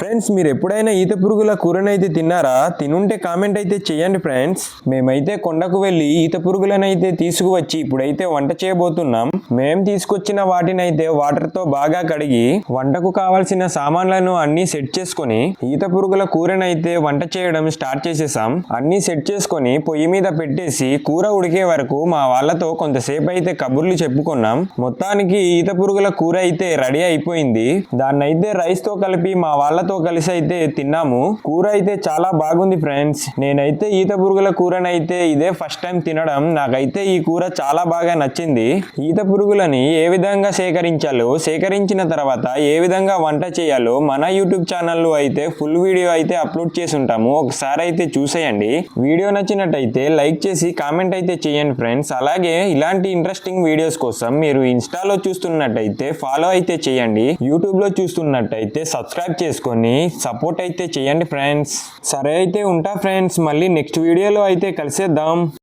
Friends మీరు ఎప్పుడైనా ఈత పురుగుల కూరనైతే తిన్నారా? తినుంటే కామెంట్ అయితే చేయండి ఫ్రెండ్స్. మేమైతే కొండకు వెళ్ళి ఈత పురుగులనైతే తీసుకువచ్చి ఇప్పుడైతే వంట చేయబోతున్నాం. మేము తీసుకొచ్చిన వాటినైతే వాటర్తో బాగా కడిగి వంటకు కావాల్సిన సామాన్లను అన్ని సెట్ చేసుకొని ఈత పురుగుల కూరనైతే వంట చేయడం స్టార్ట్ చేసేసాం. అన్ని సెట్ చేసుకొని పొయ్యి మీద పెట్టేసి కూర ఉడికే వరకు మా వాళ్ళతో కొంతసేపు అయితే కబుర్లు చెప్పుకున్నాం. మొత్తానికి ఈత పురుగుల కూర అయితే రెడీ అయిపోయింది. దాన్నైతే రైస్ తో కలిపి మా వాళ్ళతో కలిసి అయితే తిన్నాము. కూర అయితే చాలా బాగుంది ఫ్రెండ్స్. నేనైతే ఈత పురుగుల కూరనైతే ఇదే ఫస్ట్ టైం తినడం. నాకైతే ఈ కూర చాలా బాగా నచ్చింది. ఈత పురుగులని ఏ విధంగా సేకరించాలో, సేకరించిన తర్వాత ఏ విధంగా వంట చేయాలో మన యూట్యూబ్ ఛానల్లో అయితే ఫుల్ వీడియో అయితే అప్లోడ్ చేసి ఉంటాము. ఒకసారి అయితే చూసేయండి. వీడియో నచ్చినట్టయితే లైక్ చేసి కామెంట్ అయితే చేయండి ఫ్రెండ్స్. అలాగే ఇలాంటి ఇంట్రెస్టింగ్ వీడియోస్ కోసం మీరు ఇన్స్టాలో చూస్తున్నట్టయితే ఫాలో అయితే చేయండి. యూట్యూబ్ లో చూస్తున్నట్టయితే సబ్స్క్రైబ్ చేసుకొని సపోర్ట్ అయితే చేయండి ఫ్రెండ్స్. సరే అయితే ఉంటా ఫ్రెండ్స్. మళ్ళీ నెక్స్ట్ వీడియోలో అయితే కలిసేద్దాం.